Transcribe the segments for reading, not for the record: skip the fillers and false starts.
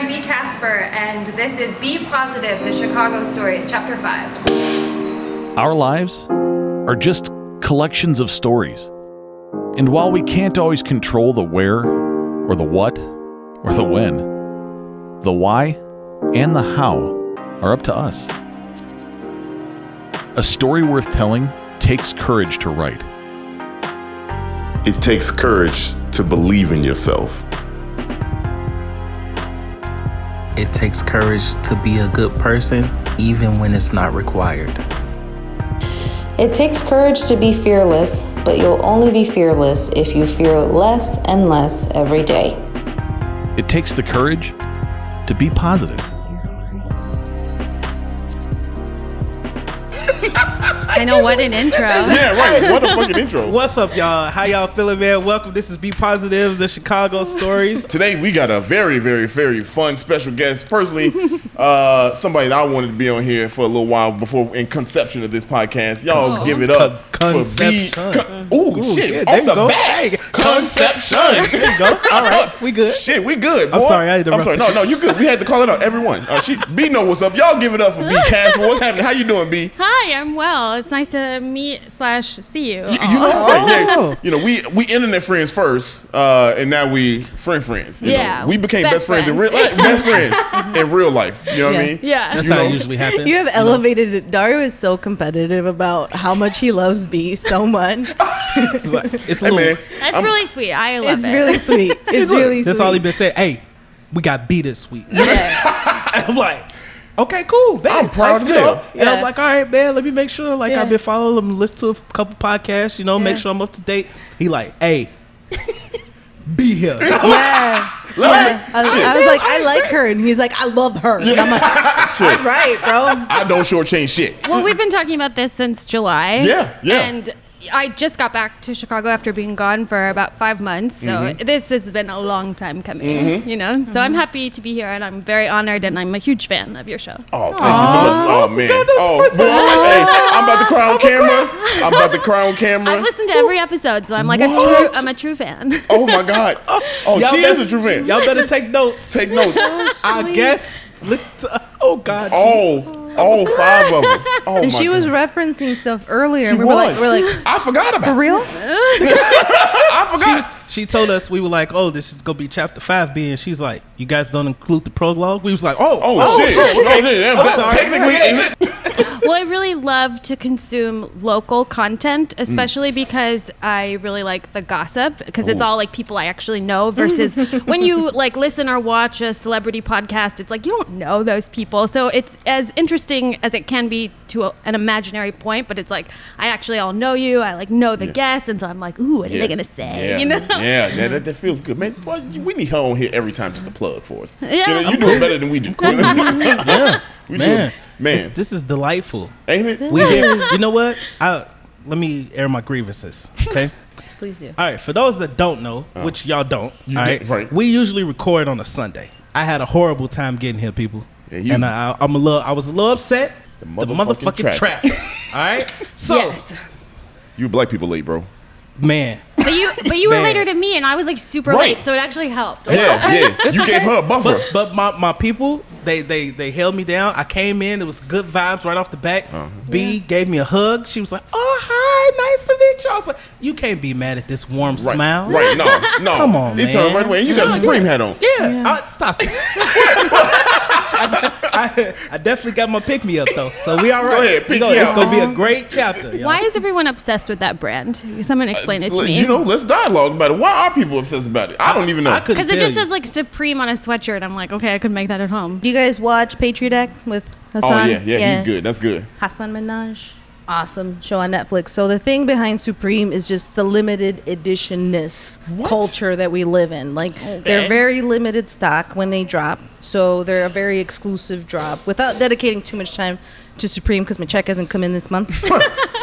Be Casper, and this is Be Positive, the Chicago Stories, Chapter 5. Our lives are just collections of stories. And while we can't always control the where, or the what, or the when, the why and the how are up to us. A story worth telling takes courage to write. It takes courage to believe in yourself. It takes courage to be a good person, even when it's not required. It takes courage to be fearless, but you'll only be fearless if you fear less and less every day. It takes the courage to be positive. I know, what an intro. Yeah, right. What a fucking intro. What's up, y'all? How y'all feeling, man? Welcome. This is Be Positive, the Chicago Stories. Today we got a very, very, very fun special guest. Personally, somebody that I wanted to be on here for a little while before in conception of this podcast. Y'all give it up for Be. Shit! Off the bat, conception. There you go. All right, we good. Shit, we good. Boy. I'm sorry, I interrupted. I'm sorry. No, you good. We had to call it out. Everyone. B know what's up. Y'all give it up for Be Casper. What's happening? How you doing, B? Hi, I'm well. It's nice to meet/see you. You know, right? Yeah. You know, we internet friends first, and now we friends. You know? We became best friends in real life. Best friends in real life. You know what I mean? Yeah. That's how it usually happens. You have elevated it. Dario is so competitive about how much he loves B so much. It's That's really sweet. I love it. It's really sweet. It's really sweet. That's all he been saying. Hey, we got B this week. Yeah. And I'm like, okay, cool. Man. I'm proud as hell. And I'm like, all right, man, let me make sure. Like, I've been following him, listen to a couple podcasts, make sure I'm up to date. He like, hey, be here. Yeah. I was like, I like her. And he's like, I love her. And I'm like, all right, bro. I don't shortchange shit. Well, we've been talking about this since July. Yeah. And I just got back to Chicago after being gone for about 5 months. So this has been a long time coming, So I'm happy to be here, and I'm very honored, and I'm a huge fan of your show. Oh, thank you so much. Oh, man. Hey, I'm about to cry on camera. I've listened to every episode, so I'm like I'm a true fan. Oh, my God. Oh, she is a true fan. Y'all better take notes. Take notes. I guess. Listen to, oh, God. All 5 of them. Oh, And she was referencing stuff earlier. And we're like, I forgot about it. for real? I forgot. She told us, we were like, oh, this is going to be chapter 5 B. And she's like, you guys don't include the prologue? We was like, shit. Technically, is it? Well, I really love to consume local content, especially because I really like the gossip, because it's all like people I actually know versus when you like listen or watch a celebrity podcast, it's like you don't know those people. So it's as interesting as it can be to an imaginary point, but it's like I actually all know you. I like know the guests, and so I'm like, ooh, what are they gonna say? Yeah, that feels good, man. Boy, we need her on here every time just to plug for us. Yeah. You do it better than we do. Yeah. Man. This is delightful. Ain't it? We here. You know what? Let me air my grievances, okay? Please do. All right, for those that don't know, which y'all don't, right. We usually record on a Sunday. I had a horrible time getting here, people. Yeah, and I was a little upset. The motherfucking traffic. All right? So, yes. You black people late, bro. Man. But you were later than me, and I was like super late, so it actually helped. Yeah. You gave her a buffer. But my people, they held me down. I came in, it was good vibes right off the bat. B gave me a hug. She was like, oh, hi, nice to meet you. I was like, you can't be mad at this warm smile. Right, no. Come on, man. It turned right away. You got a Supreme hat on. Yeah. Stop it. I definitely got my pick-me-up, though. So we all right. Go ahead, pick me up. It's going to be a great chapter. Yo. Why is everyone obsessed with that brand? Someone explain it to me. Let's dialogue about it. Why are people obsessed about it? I don't even know. Because it just says like Supreme on a sweatshirt. I'm like, okay, I could make that at home. Do you guys watch Patriot Act with Hassan? Oh, yeah, he's good. That's good. Hassan Minaj. Awesome show on Netflix. So the thing behind Supreme is just the limited editionness culture that we live in. Like they're very limited stock when they drop. So they're a very exclusive drop without dedicating too much time to Supreme because my check hasn't come in this month.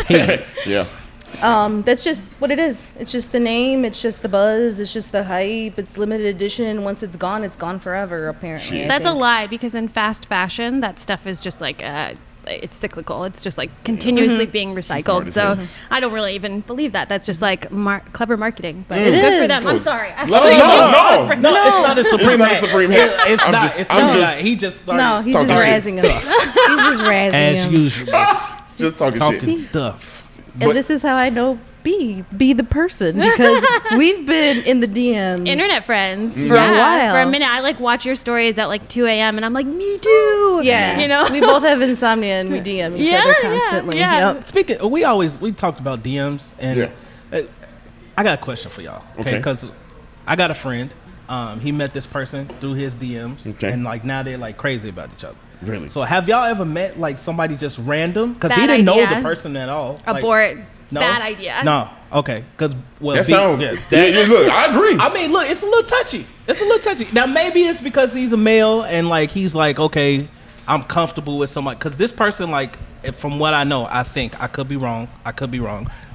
Yeah. That's just what it is. It's just the name. It's just the buzz. It's just the hype. It's limited edition. Once it's gone forever, apparently. That's a lie, because in fast fashion, that stuff is just like it's cyclical. It's just like continuously being recycled. So I don't really even believe that. That's just like clever marketing. But good for them. I'm sorry. No, it's not a supreme hat. It's not. It's not. He just started. No, he's just razzing him. He's just razzing him. As usual. Just talking stuff. And this is how I know be the person, because we've been in the DMs, internet friends, for a while. For a minute, I like watch your stories at like 2 a.m. and I'm like, me too. Yeah, you know, we both have insomnia and we DM each other constantly. Yeah. Yep. Speaking, we talked about DMs, and I got a question for y'all. Okay, because I got a friend. He met this person through his DMs, and like now they're like crazy about each other. Really? So have y'all ever met like somebody just random? Because he didn't know the person at all. Abort. No? Bad idea. No. Okay. Because look, I agree. I mean, look, it's a little touchy. Now maybe it's because he's a male and like he's like, okay, I'm comfortable with somebody. Because this person, like, from what I know, I think I could be wrong.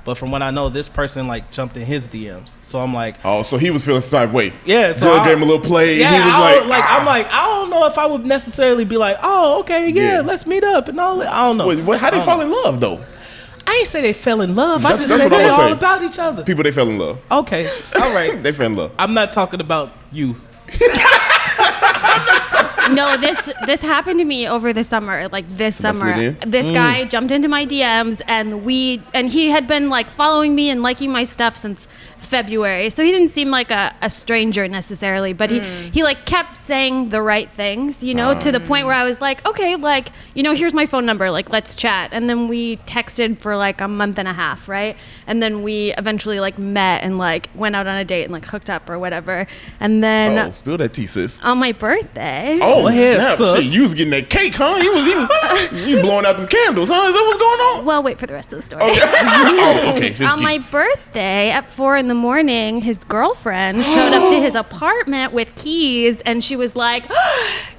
But from what I know, this person like jumped in his DMs. So I'm like, oh, so he was feeling some type of way. Yeah. So girl gave him a little play. Yeah. And he was I'm like, I don't know if I would necessarily be like, oh, okay, let's meet up and all that. I don't know. Wait, how they fall in love though? I ain't say they fell in love. I just said they all about each other. People, they fell in love. Okay. All right. They fell in love. I'm not talking about you. No, this happened to me over the summer. Like this summer, this guy jumped into my DMs and he had been like following me and liking my stuff since February. So he didn't seem like a stranger necessarily, but he like kept saying the right things, you know, to the point where I was like, okay, like, you know, here's my phone number, like let's chat. And then we texted for like a month and a half, right? And then we eventually like met and like went out on a date and like hooked up or whatever. And then spill that tea, sis. On my birthday. Oh, snap. Shit, you was getting that cake, huh? You was blowing out them candles, huh? Is that what's going on? Well, wait for the rest of the story. Okay. On my birthday at 4 a.m, his girlfriend showed up to his apartment with keys, and she was like,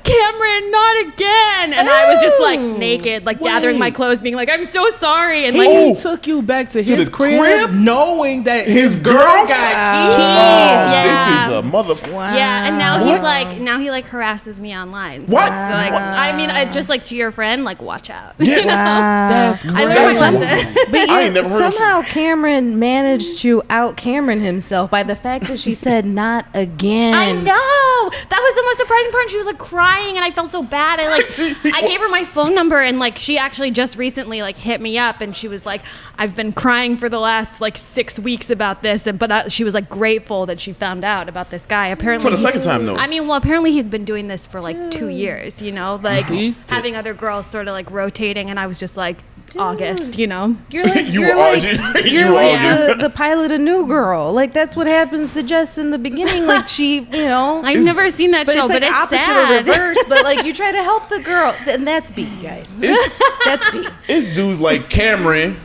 Cameron, not again. And I was just like naked, like gathering my clothes, being like, I'm so sorry. And he took you back to his crib knowing that his girl got keys. Yeah. This is a motherfucker. Wow. Yeah, and now he harasses me online. So what? It's like, I mean, I just like to your friend, like watch out. Yeah. You know? That's crazy. I learned my lesson. But I ain't never heard somehow Cameron managed to out Cameron himself by the fact that she said not again. I know. That was the most surprising part. She was like crying and I felt so bad. I gave her my phone number and like she actually just recently like hit me up and she was like, I've been crying for the last like 6 weeks about this, but she was like grateful that she found out about this guy. Apparently for the second time though. I mean, well, apparently he's been doing this for like 2 years, you know, like having other girls sort of like rotating, and I was just like, August, you know. You're like the pilot of New Girl. Like that's what happens to Jess in the beginning. Like she, you know. I've never seen that show, but it's opposite sad. or reverse. But like you try to help the girl, and that's B, guys. That's B. It's dudes like Cameron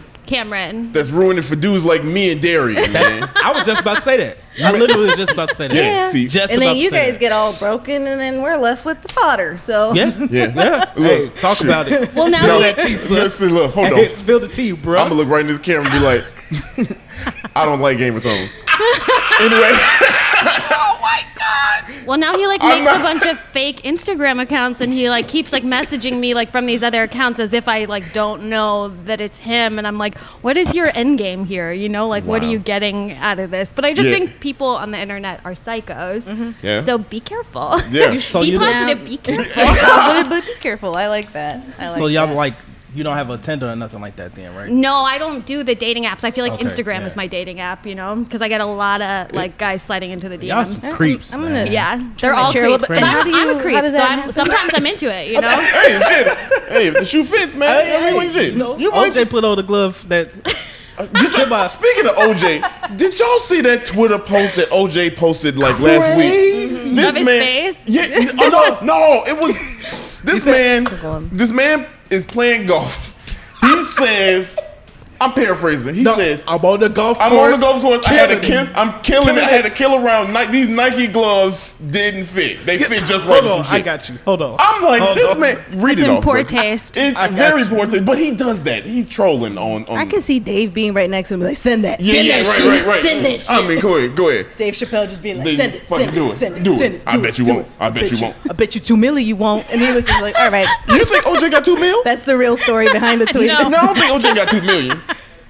that's ruining for dudes like me and Darrian, man. I was just about to say that. I literally was just about to say that. Yeah. See, and then you guys get all broken, and then we're left with the fodder. So yeah. Look, hey, talk about it. Well, now spill that tea, listen, look, hold on. Spill the tea, bro. I'm gonna look right in this camera and be like, I don't like Game of Thrones. Anyway. Oh my God. Well, now he like makes a bunch of fake Instagram accounts, and he like keeps like messaging me like from these other accounts as if I like don't know that it's him, and I'm like, what is your end game here? You know, like what are you getting out of this? But I just think people on the internet are psychos. Yeah. So be careful. Yeah. Be positive. Be careful. positive, but be careful. I like that. So y'all like. You don't have a Tinder or nothing like that then, right? No, I don't do the dating apps. I feel like Instagram is my dating app, you know, because I get a lot of like guys sliding into the DMs. Y'all some creeps. I'm gonna they're all creeps. But I'm a creep, so sometimes I'm into it, you know. Hey, shit. Hey, if the shoe fits, man. OJ put on the glove that. Speaking of OJ, did y'all see that Twitter post that OJ posted like last week? Of his face? Yeah. Oh, no. It was this man. This man is playing golf. He says I'm paraphrasing. He says, I'm on the golf course. I'm on the golf course. I'm killing it. I had to kill around. These Nike gloves didn't fit. They fit just right. Hold on, I got you. Hold on. I'm like, this man, read it off. Poor taste. It's very poor taste, but he does that. He's trolling on. I can see Dave being right next to him, like, send that. Right. Send that shit. I mean, go ahead. Dave Chappelle just being like, send it. I bet you won't. I bet you won't. I bet you $2 million you won't. And he was just like, all right. You think OJ got $2 million? That's the real story behind the tweet. No, I don't think OJ got $2 million.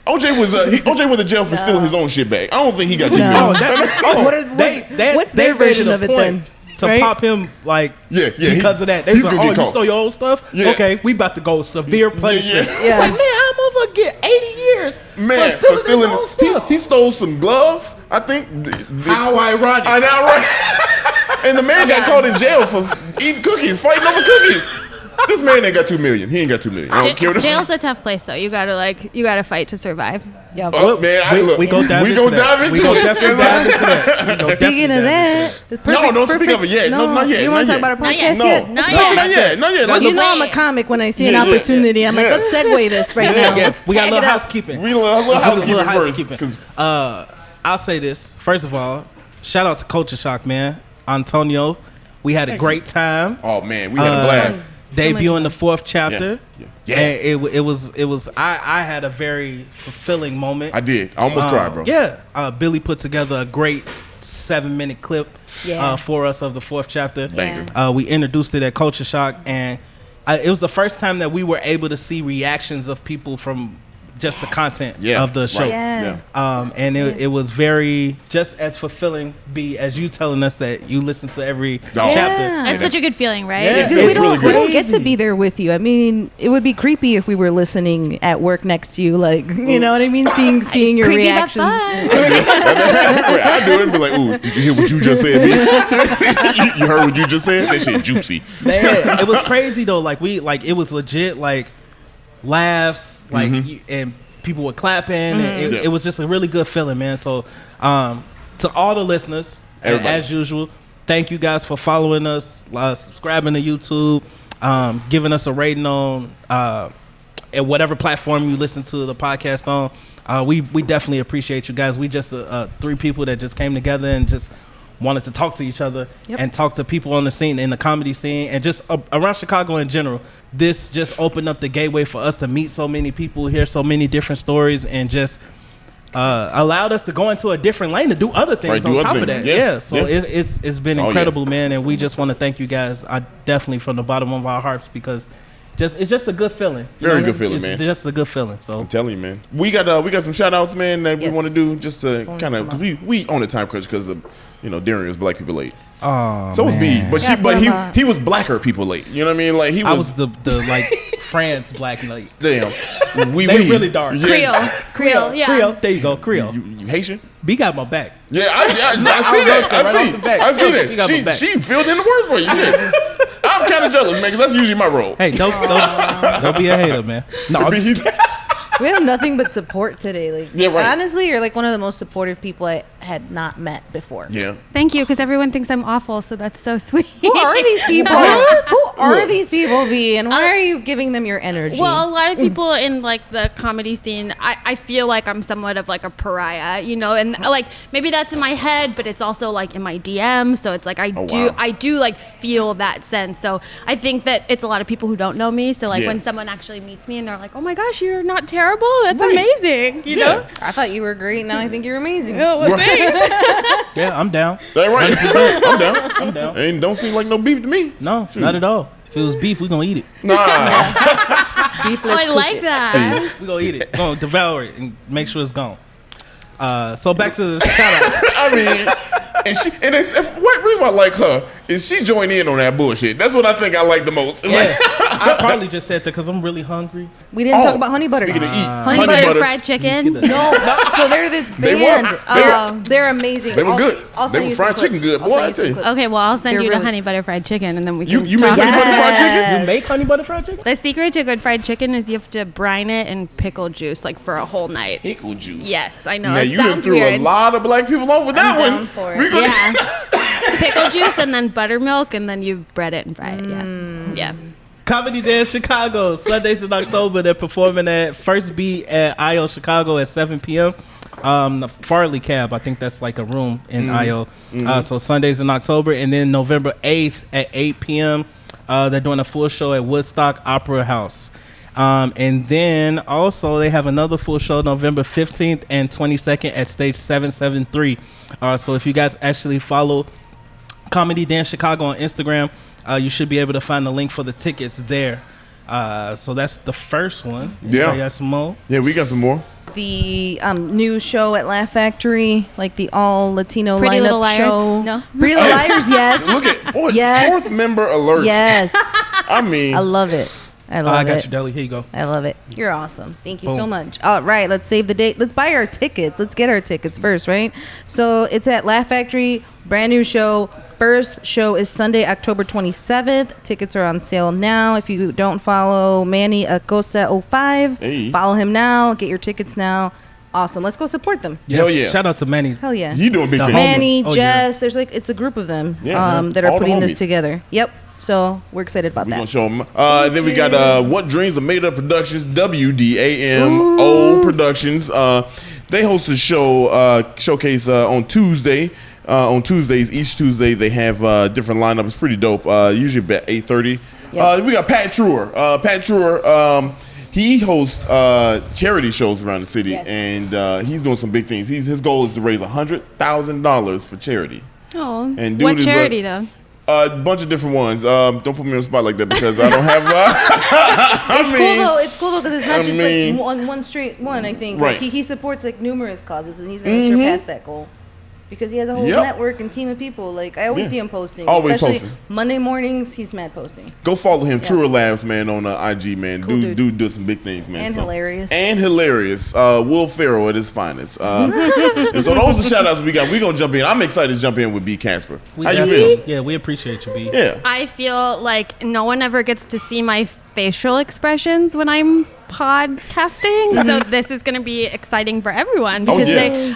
OJ went to jail for stealing his own shit back. I don't think he got $2 million. What's their version of it then? To pop him because of that. They was like, you stole your old stuff? Yeah. Okay, we about to go severe punishment. It's like, man, I'm over get 80 years for stealing his own stuff. He stole some gloves, I think. How ironic. And the man got caught in jail for eating cookies, fighting over cookies. This man ain't got $2 million. He ain't got $2 million. I don't care. Jail's a tough place, though. You gotta fight to survive. Yeah, we go dive into that. Speaking of that, don't speak of it yet. No, not yet. You want to talk about our podcast yet? Not yet. You know I'm a comic. When I see an opportunity, I'm like, let's segue this right now. We got a little housekeeping. We got a little housekeeping first. I'll say this. First of all, shout out to Culture Shock, man. Antonio, we had a great time. Oh man, we had a blast. Debuting the 4th chapter. Yeah. And it was I had a very fulfilling moment. I did. I almost cried, bro. Yeah. Billy put together a great 7-minute clip for us of the 4th chapter. Banger. We introduced it at Culture Shock, and it was the first time that we were able to see reactions of people from just the content of the show. And it was very just as fulfilling as you telling us that you listen to every chapter. That's such a good feeling, right? Yeah. Because we don't get to be there with you. I mean, it would be creepy if we were listening at work next to you, like, you know what I mean? Seeing your reaction. I do it and be like, ooh, did you hear what you just said? You heard what you just said? That shit juicy. Man, it was crazy though. It was legit, laughs. And people were clapping. And it was just a really good feeling, man. So to all the listeners, as usual, thank you guys for following us, subscribing to YouTube, giving us a rating on at whatever platform you listen to the podcast on. We definitely appreciate you guys. We just 3 people that just came together and just wanted to talk to each other and talk to people on the scene, in the comedy scene, and just around Chicago in general. This just opened up the gateway for us to meet so many people, hear so many different stories, and just allowed us to go into a different lane to do other things on top of that. So it's been incredible, man, and we just want to thank you guys. I definitely from the bottom of our hearts, because it's just a good feeling. Very good feeling, man. It's just a good feeling. So I'm telling you, man. We got some shout outs, man, that we want to do just to kind of we on the time crunch because of Darrian was Black People Late. Oh, so was B, but he was blacker people late. You know what I mean? Like I was the France black and late. Damn, they really dark. Yeah. Creole. Yeah. Creole. There you go, Creole. You Haitian? B got my back. Yeah, I see that. I see that. She filled in the words for you. Shit. I'm kind of jealous, man, because that's usually my role. Hey, don't be a hater, man. No, we have nothing but support today. Honestly, you're like one of the most supportive people I had not met before. Yeah. Thank you, because everyone thinks I'm awful, so that's so sweet. Who are these people? Who are these people, V? And why are you giving them your energy? Well, a lot of people in the comedy scene, I feel like I'm somewhat of a pariah, and maybe that's in my head, but it's also in my DM. So it's I do feel that sense. So I think that it's a lot of people who don't know me. So when someone actually meets me and they're like, oh my gosh, you're not terrible. That's amazing. You know? I thought you were great. Now I think you're amazing. Oh, well, thanks. Yeah, I'm down. That's right. I'm down. And don't seem like no beef to me. No, not at all. If it was beef, we're going to eat it. Nah. I like that. We're going to eat it. We're going to devour it and make sure it's gone. So back to the shout-outs. I mean, what reason I like her is she joined in on that bullshit. That's what I think I like the most. Yeah. I probably just said that because I'm really hungry. We didn't talk about honey butter. Speaking of eat, honey butter fried chicken. No. So they're this band. They're amazing. They were good. They were fried chicken good. Boy, I tell you. Okay, well, I'll send you the honey butter fried chicken, and then we can You make honey butter fried chicken? You make honey butter fried chicken? The secret to good fried chicken is you have to brine it in pickle juice for a whole night. Pickle juice? Yes, I know. Now, you done threw a lot of black people off with that one. Yeah. Pickle juice and then buttermilk, and then you bread it and fry it. Yeah. Comedy Dance Chicago, Sundays in October. They're performing at First Beat at IO Chicago at 7 p.m. The Farley Cab, I think that's like a room in IO. So Sundays in October. And then November 8th at 8 p.m. They're doing a full show at Woodstock Opera House. And then also they have another full show November 15th and 22nd at Stage 773. So if you guys actually follow Comedy Dance Chicago on Instagram, you should be able to find the link for the tickets there. So that's the first one. Yeah. You got some more? Yeah, we got some more. The new show at Laugh Factory, like the all Latino Pretty Little lineup Liars? show. No. Pretty Little Liars, yes. Look at Yes. fourth member alert. Yes. I mean, I love it. I love I it. got you, Delly. Here you go. I love it. You're awesome. Thank you so Boom. much. All right, let's save the date. Let's buy our tickets. Let's get our tickets first, right? So it's at Laugh Factory, brand new show. First show is Sunday, October 27th. Tickets are on sale now. If you don't follow Manny Acosta 05, Hey. follow him now. Get your tickets now. Awesome. Let's go support them. Hell yeah. Shout out to Manny. Hell yeah. you doing big The things. Manny, Oh, yeah. Jess, there's like, it's a group of them Yeah, that are all the putting homies. this together. Yep. So we're excited about We're that. gonna show them. Then we got What Dreams Are Made Of Productions, WDAMO Productions. They host a show showcase on Tuesday. On Tuesdays, each Tuesday they have different lineups. It's pretty dope. Usually about 8:30. Yep. We got Pat Truer. Pat Truer. He hosts charity shows around the city, Yes. and he's doing some big things. His goal is to raise $100,000 for charity. Oh, And dude what is charity though? A bunch of different ones. Don't put me on the spot like that because I don't have. It's cool though. It's cool though because it's not I just mean- like one straight one. I think Right. like, he supports like numerous causes and he's gonna surpass that goal because he has a whole Yep. network and team of people. Like I always Yeah. see him posting, Always especially posting. Monday mornings. He's mad posting Go follow him, Truer Labs, man, on IG, man. Cool Dude do some big things, man. and So- hilarious. And hilarious. Will Ferrell at his finest. And so those are the shout outs we got. We're gonna jump in. I'm excited to jump in with Be Casper. How you feel? Yeah, we appreciate you, B. Yeah. I feel like no one ever gets to see my facial expressions when I'm podcasting, so this is going to be exciting for everyone because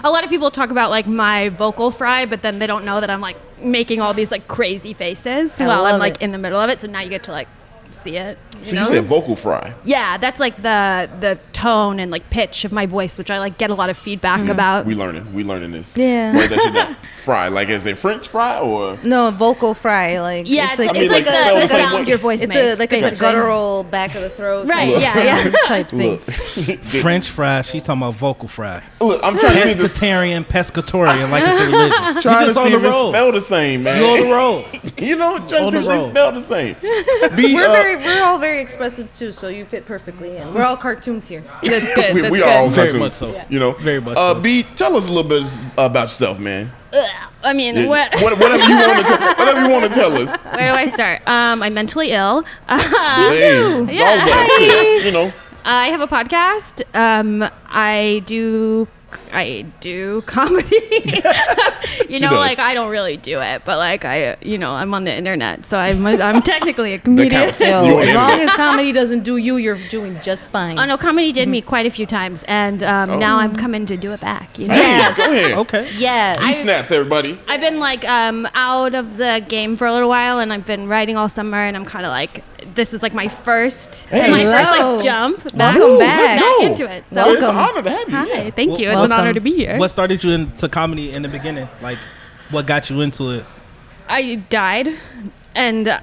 a lot of people talk about like my vocal fry, but then they don't know that I'm like making all these like crazy faces I while love I'm like it. in the middle of it. So now you get to like see it. So you said vocal fry. Yeah, that's like the tone and like pitch of my voice, which I like get a lot of feedback about. We learning this. Yeah. Write that shit down. Fry, like is it French fry or? No, vocal fry. Like Yeah, it's like, I mean, like, the spell the same sound way. your voice it's makes. a like basically. it's a guttural back of the throat. Right, type yeah. type thing. Look, French fry. She's talking about vocal fry. look, I'm trying to see this. Pescatarian, pescatorian, like it's a religion. Trying You to just on see the if it roll. spell the same, man. You on the roll. You know, trying On to the see if roll. they spell the same. Be, We're all very expressive too, so you fit perfectly in. We're all cartoons here. That's good. we, that's we good. are all Very cartoons, much so. You know, Very much so. B, tell us a little bit about yourself, man. I mean, Yeah, what? Whatever you want to, whatever you want to tell us. Where do I start? I'm mentally ill. Hey, all that shit, you know. I have a podcast. I do comedy. She does. like I don't really do it, but like I'm on the internet, so I'm technically a comedian. counts. Yo, You on as the long internet. as comedy doesn't do you, you're doing just fine. Oh no, comedy did me quite a few times, and now I'm coming to do it back. You know? Hey, go ahead. Okay. Yes. He snaps, everybody. I've been like out of the game for a little while, and I've been writing all summer, and I'm kind of like, this is like my first Hello. like jump back, Welcome back. Let's go. into it. So Well, it's an Welcome. honor to have you. hi, Yeah. thank you. It's an honor to be here. What started you into comedy in the beginning? Like, what got you into it? I died, and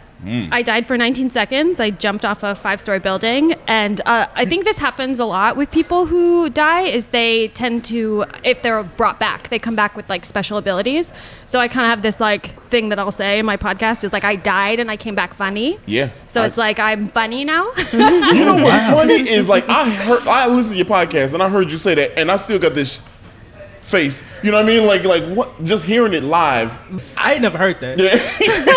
I died for 19 seconds. I jumped off a 5-story building, and I think this happens a lot with people who die. Is they tend to, if they're brought back, they come back with like special abilities. So I kind of have this like thing that I'll say in my podcast is like I died and I came back funny. Yeah. So it's like I'm funny now. You know what's funny is like I listened to your podcast and I heard you say that, and I still got this face. You know what I mean? Like what? Just hearing it live. I ain't never heard that. Yeah.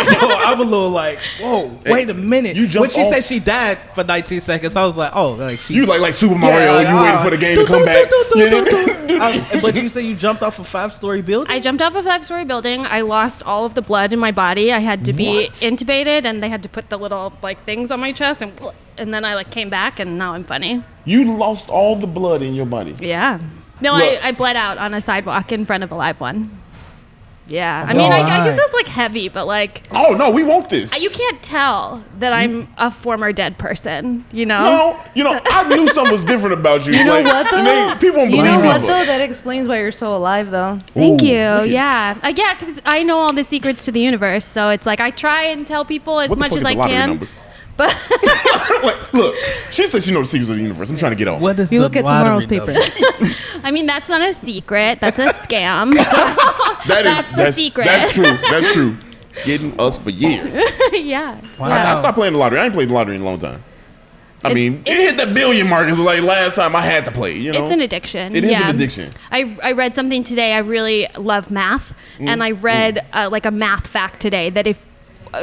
So I'm a little like, whoa, wait a minute. You jumped When she off- said she died for 19 seconds, I was like, oh, like she. You like Super Mario. like, you waiting for the game to come back. But you say you jumped off a 5-story building? I jumped off a 5-story building. I lost all of the blood in my body. I had to be intubated, and they had to put the little like things on my chest, and then I like came back, and now I'm funny. You lost all the blood in your body. Yeah. No, Look. I bled out on a sidewalk in front of a live one. Yeah, I mean, I guess that's like heavy, but like. Oh no, we want this. You can't tell that I'm a former dead person, you know? No, I knew something was different about you. You know what though? People don't you believe know me. what though? That explains why you're so alive though. Thank you. Yeah, because I know all the secrets to the universe, so it's like I try and tell people as much as I can. Numbers? But look, she says she knows the secrets of the universe. I'm trying to get off. What is You look at tomorrow's paper. I mean, that's not a secret. That's a scam. So that's the secret. That's true. That's true. Getting us for years. Yeah. Wow. I stopped playing the lottery. I ain't played the lottery in a long time. I mean, it hit the billion mark. It's like last time I had to play. It's an addiction. It is an addiction. I read something today. I really love math, and I read like a math fact today that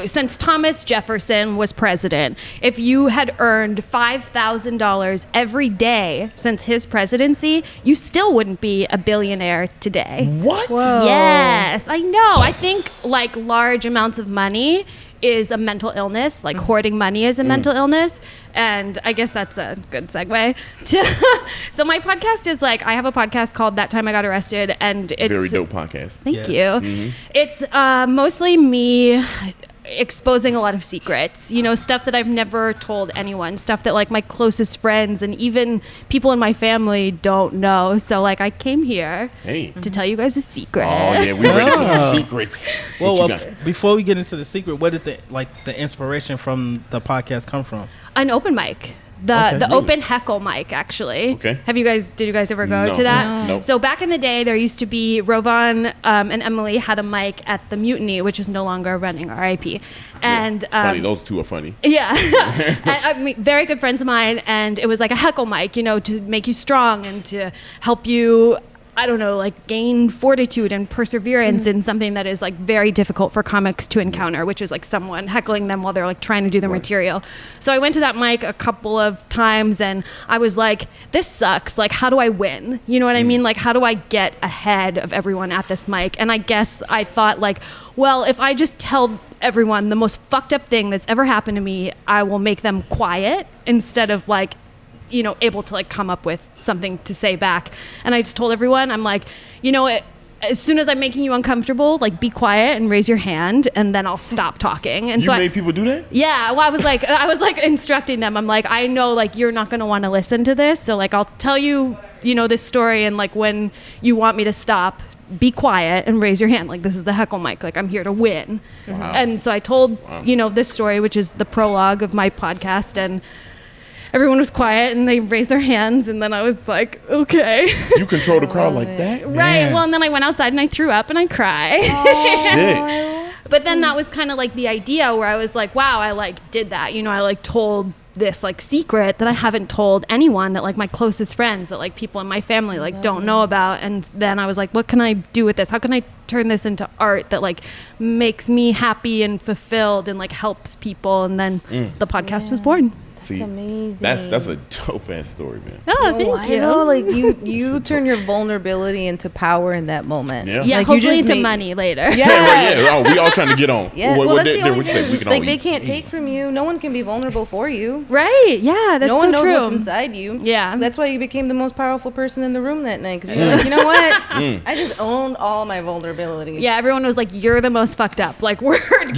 since Thomas Jefferson was president, if you had earned $5,000 every day since his presidency, you still wouldn't be a billionaire today. What? Whoa. Yes, I know. I think like large amounts of money is a mental illness, like hoarding money is a mental illness. And I guess that's a good segue. So my podcast is like, I have a podcast called That Time I Got Arrested, and it's very dope podcast. Thank you. Mm-hmm. It's mostly me exposing a lot of secrets, stuff that I've never told anyone, stuff that like my closest friends and even people in my family don't know. So like I came here to tell you guys a secret. Oh yeah, we ready for the secrets. Well, before we get into the secret, where did the inspiration from the podcast come from? An open mic. The open heckle mic, actually. Okay. Did you guys ever go to that? No. So back in the day, there used to be Rovan and Emily had a mic at the Mutiny, which is no longer running, RIP. And funny, those two are funny. Yeah. I mean, very good friends of mine, and it was like a heckle mic, to make you strong and to help you, I don't know, like gain fortitude and perseverance in something that is like very difficult for comics to encounter, which is like someone heckling them while they're like trying to do their material. So I went to that mic a couple of times and I was like, this sucks. Like, how do I win? You know what I mean? Like, how do I get ahead of everyone at this mic? And I guess I thought like, well, if I just tell everyone the most fucked up thing that's ever happened to me, I will make them quiet instead of like, able to like come up with something to say back. And I just told everyone, I'm like, as soon as I'm making you uncomfortable, like be quiet and raise your hand and then I'll stop talking. And you made people do that? Yeah. Well, I was like instructing them. I'm like, I know like you're not going to want to listen to this. So like, I'll tell you, this story. And like, when you want me to stop, be quiet and raise your hand. Like, this is the heckle mic. Like, I'm here to win. Wow. And so I told, this story, which is the prologue of my podcast, and everyone was quiet and they raised their hands, and then I was like, okay. You control the crowd like that? Right. Well, and then I went outside and I threw up and I cried. Shit. But then that was kind of like the idea where I was like, wow, I like did that. I like told this like secret that I haven't told anyone, that like my closest friends, that like people in my family like don't know about. And then I was like, what can I do with this? How can I turn this into art that like makes me happy and fulfilled and like helps people? And then the podcast was born. See, amazing. That's a dope ass story, man. Oh, thank you. Know, like you turn your vulnerability into power in that moment. Yeah. Yeah, like hopefully into money later. Yeah. Oh, we all trying to get on. Yeah. What Well, that's they, the only what you say? thing. We can Like all they eat. can't take from you. No one can be vulnerable for you. Right. Yeah, that's No one so knows true. what's inside you. Yeah. That's why you became the most powerful person in the room that night. Because you're like, you know what? I just owned all my vulnerabilities. Yeah, everyone was like, you're the most fucked up. Like, word good.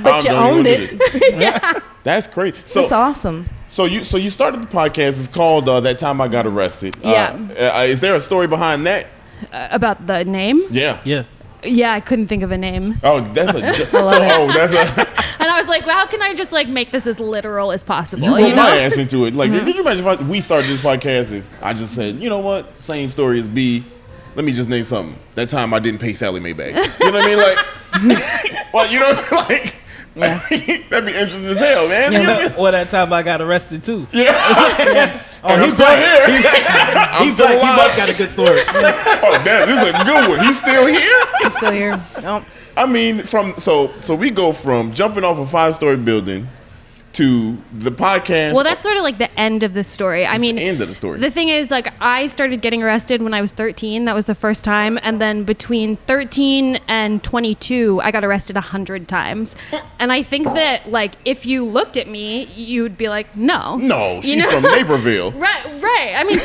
But you owned it. That's crazy. So That's awesome. So you started the podcast. It's called That Time I Got Arrested. Yeah. Is there a story behind that? About the name? Yeah. Yeah. Yeah, I couldn't think of a name. Oh, that's a. that's And I was like, well, how can I just like make this as literal as possible? you You put my know? ass into it. Like, did you imagine if we started this podcast? If I just said, you know what, same story as B. Let me just name something. That time I didn't pay Sally Mae back. You know what I mean? Like, well, you know, like. Yeah. That'd be interesting as hell, man. Yeah. You know what I mean? Well, that time I got arrested too. Yeah. Oh, And I'm he's still black. here. I'm He's still black. He alive. must got a good story. Oh, damn, this is a good one. He's still here? I'm still here. Oh. I mean, so we go from jumping off a 5-story building to the podcast. Well, that's sort of like the end of the story. I mean, the end of the story. The thing is, like, I started getting arrested when I was 13. That was the first time. And then between 13 and 22, I got arrested 100 times. And I think that, like, if you looked at me, you'd be like, no. No, she's from Naperville. Right. I mean,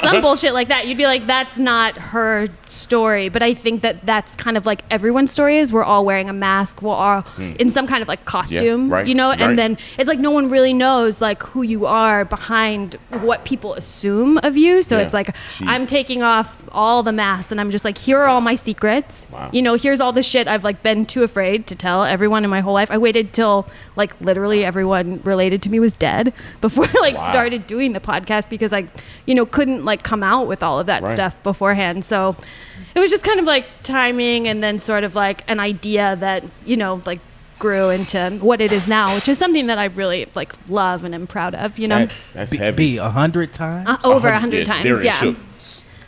some bullshit like that. You'd be like, that's not her story. But I think that that's kind of like everyone's story is. We're all wearing a mask. We're all in some kind of like costume, right, you know? right. And then it's like no one really knows like who you are behind what people assume of you. So it's like I'm taking off all the masks and I'm just like, here are all my secrets. Wow. You know, here's all the shit I've like been too afraid to tell everyone in my whole life. I waited till like literally everyone related to me was dead before I like started doing the podcast because I, you know, couldn't like come out with all of that stuff beforehand. So it was just kind of like timing and then sort of like an idea that, you know, like grew into what it is now, which is something that I really like love and am proud of, you know. That's heavy. 100 times? Over 100 times, Darrian shook.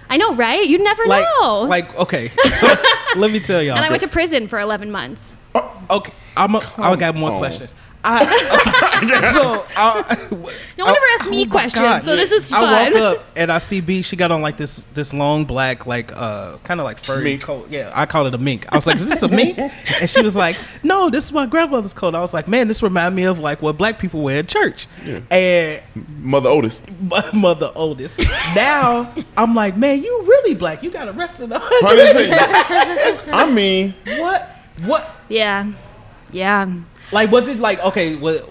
I know, right? You never know. Like, okay. So, let me tell y'all. And I went to prison for 11 months. Okay, I got more questions. No one ever asked me questions, so this is fun. I woke up and I see B. She got on like this long black like kind of like furry mink coat. Yeah, I called it a mink. I was like, "Is this a mink?" And she was like, "No, this is my grandmother's coat." I was like, "Man, this reminds me of like what black people wear in church." Yeah. And Mother Otis. Mother Otis. Now I'm like, "Man, you really black? You got arrested 100." I mean, what? Yeah. Like, was it like, okay, what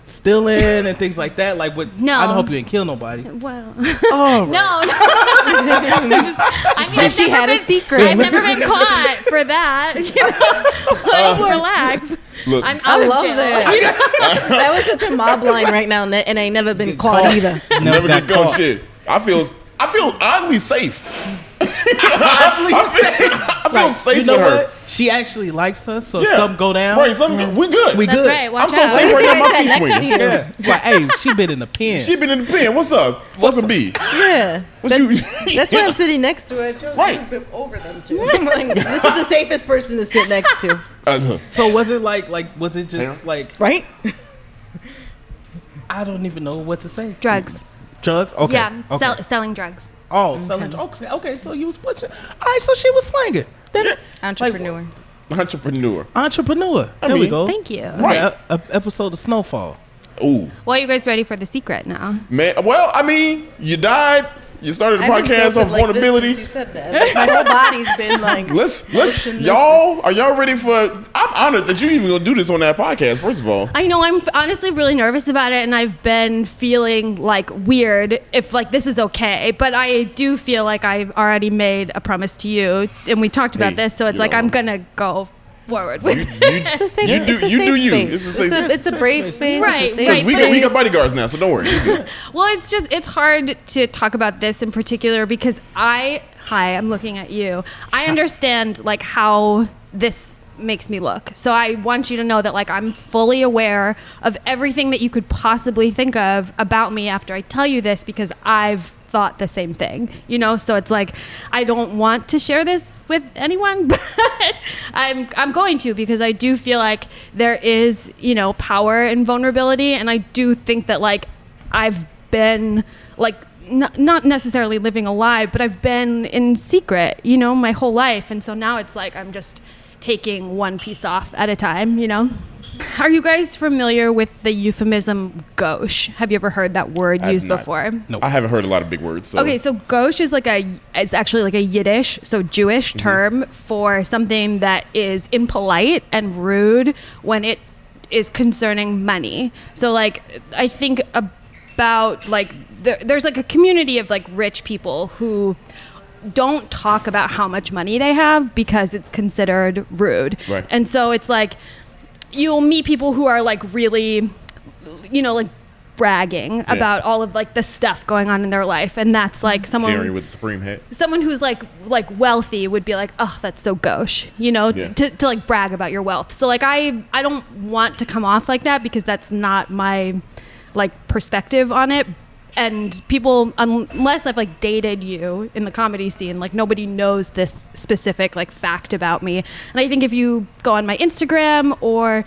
stealing and things like that? Like, what? No. I don't hope you didn't kill nobody. Well, Oh, no. I mean, she had a secret. I've never been caught for that. You know? Like, relax. look, I'm out I of love jail. that. That was such a mob line right now, and I ain't never been caught either. never got get caught caught. shit. I feel oddly safe. I feel safe You know with her. what? She actually likes us, so if something go down, Right, we good. we That's good. right. Watch I'm so out. safe right now. My feet Next to swing. you. Yeah. Like, hey, she been in the pen. She been in the pen. What's up? Fucking B. Yeah. What you? That's why I'm sitting next to her. I chose Right. to over them too. I'm like, this is the safest person to sit next to. So was it like was it just like Right? I don't even know what to say. Drugs. Drugs? Okay. Yeah, Okay. selling drugs. Oh, selling drugs. Okay, so you was pushing. All right, so she was slanging. Then Entrepreneur. Entrepreneur. Entrepreneur. I There we mean, go. Thank you. Right. A episode of Snowfall. Ooh, Well, are you guys ready for the secret now? man. Well, I mean, you died. You started the podcast on vulnerability. You said that. My whole body's been like. Let's are y'all ready for? I'm honored that you even gonna do this on that podcast. First of all, I know I'm honestly really nervous about it, and I've been feeling like weird if like this is okay. But I do feel like I've already made a promise to you, and we talked about Hey, this, so it's you like know. I'm gonna go forward with it. It's a safe, You do- it's a you do safe you. space. It's a safe space. It's a brave space. Right, It's a safe right, we space. got bodyguards now, so don't worry. You good. Well, it's hard to talk about this in particular because I'm looking at you. I understand like how this makes me look. So I want you to know that like I'm fully aware of everything that you could possibly think of about me after I tell you this because I've thought the same thing, you know? So it's like I don't want to share this with anyone, but I'm going to because I do feel like there is, you know, power in vulnerability, and I do think that like I've been like not necessarily living a lie, but I've been in secret, you know, my whole life, and so now it's like I'm just taking one piece off at a time, you know? Are you guys familiar with the euphemism gauche? Have you ever heard that word I have used not. before? Nope. I haven't heard a lot of big words. So. Okay, so gauche is it's actually like a Yiddish, so Jewish term for something that is impolite and rude when it is concerning money. So like I think about like there's like a community of like rich people who don't talk about how much money they have because it's considered rude. Right. And so it's like you'll meet people who are like really, you know, like bragging about all of like the stuff going on in their life, and that's like Darrian with the Supreme hat. someone who's like wealthy would be like, oh, that's so gauche, you know, Yeah. to like brag about your wealth. So like I don't want to come off like that because that's not my like perspective on it. And people, unless I've like dated you in the comedy scene, like nobody knows this specific like fact about me. And I think if you go on my Instagram or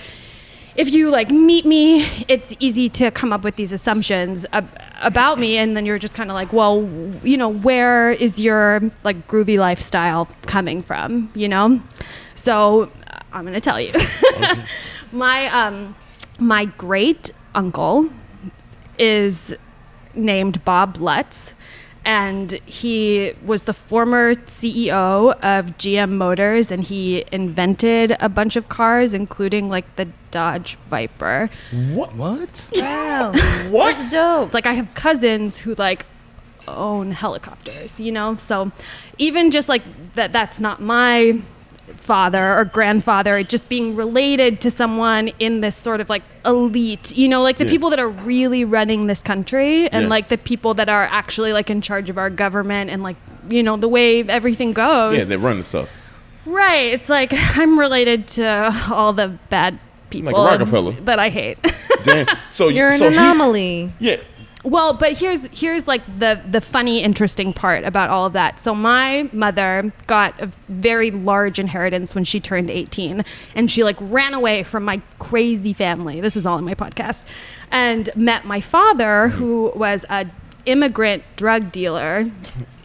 if you like meet me, it's easy to come up with these assumptions about me, and then you're just kind of like, well, you know, where is your like groovy lifestyle coming from, you know? So I'm gonna tell you. Okay. My great uncle is named Bob Lutz, and he was the former CEO of GM Motors, and he invented a bunch of cars, including like the Dodge Viper. What? Wow. What? That's dope. Like, I have cousins who like own helicopters, you know? So even just like that's not my father or grandfather, just being related to someone in this sort of like elite, you know, like the people that are really running this country, and like the people that are actually like in charge of our government, and like, you know, the way everything goes. Yeah, they run the stuff. Right. It's like I'm related to all the bad people like Rockefeller that I hate. Damn. So You're an anomaly. Yeah. Well, but here's like the funny, interesting part about all of that. So my mother got a very large inheritance when she turned 18, and she like ran away from my crazy family. This is all in my podcast, and met my father, who was a immigrant drug dealer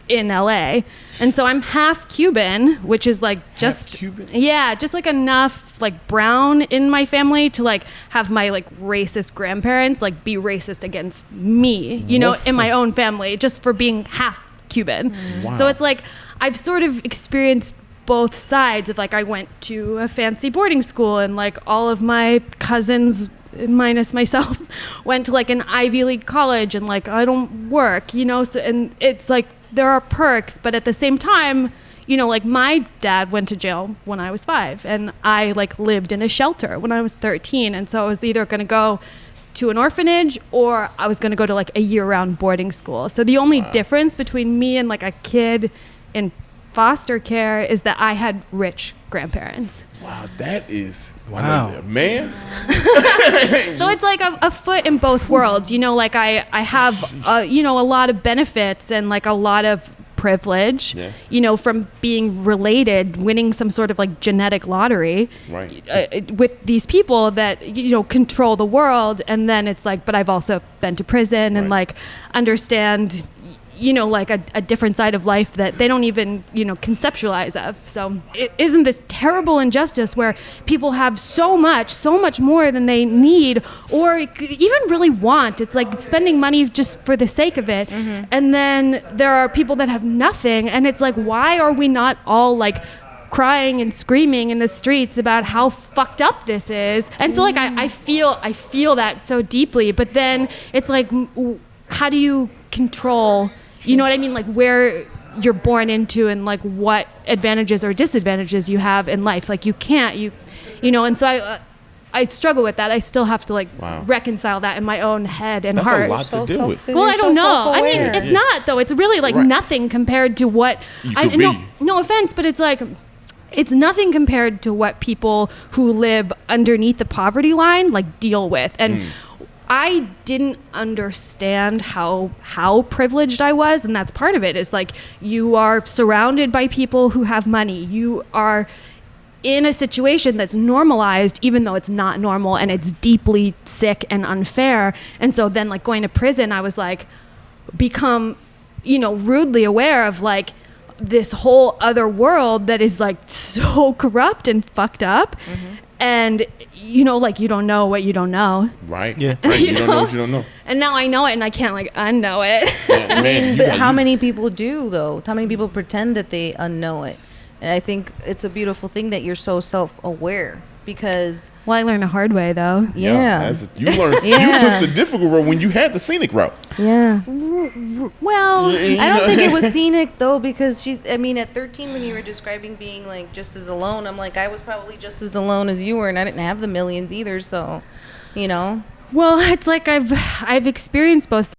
in LA. And so I'm half Cuban, which is like just half Cuban? Yeah, just like enough like brown in my family to like have my like racist grandparents like be racist against me, you know, in my own family, just for being half Cuban. Wow. So it's like I've sort of experienced both sides of like, I went to a fancy boarding school, and like all of my cousins minus myself went to like an Ivy League college, and like I don't work, you know, so, and it's like there are perks, but at the same time, you know, like my dad went to jail when I was 5, and I like lived in a shelter when I was 13, and so I was either going to go to an orphanage or I was going to go to like a year-round boarding school. So the only difference between me and like a kid in foster care is that I had rich grandparents. Wow, that is man. So it's like a foot in both worlds, you know, like I have you know, a lot of benefits and like a lot of privilege, you know, from being related, winning some sort of like genetic lottery, with these people that, you know, control the world. And then it's like, but I've also been to prison and like understand, you know, like a different side of life that they don't even, you know, conceptualize of. So it isn't this terrible injustice where people have so much more than they need or even really want. It's like spending money just for the sake of it. Mm-hmm. And then there are people that have nothing. And it's like, why are we not all like crying and screaming in the streets about how fucked up this is? And so like, I feel that so deeply, but then it's like, how do you control, you know what I mean? Like where you're born into and like what advantages or disadvantages you have in life. Like you can't, you know, and so I struggle with that. I still have to like reconcile that in my own head and heart. That's a lot to deal with. Well, I don't know. I mean, it's not though. It's really like nothing compared to what no offense, but it's like, it's nothing compared to what people who live underneath the poverty line like deal with. And I didn't understand how privileged I was, and that's part of it. Is like you are surrounded by people who have money. You are in a situation that's normalized, even though it's not normal, and it's deeply sick and unfair. And so then, like going to prison, I was like, become, you know, rudely aware of like this whole other world that is like so corrupt and fucked up. Mm-hmm. And, you know, like, you don't know what you don't know. Right. Yeah. Right. You don't know what you don't know. And now I know it, and I can't, like, unknow it. Yeah, man, but how many people do, though? How many people pretend that they unknow it? And I think it's a beautiful thing that you're so self-aware, because... Well, I learned the hard way, though. Yeah. You learned. You took the difficult route when you had the scenic route. Yeah. Well, I don't think it was scenic, though, because at 13, when you were describing being, like, just as alone, I'm like, I was probably just as alone as you were, and I didn't have the millions either, so, you know. Well, it's like I've experienced both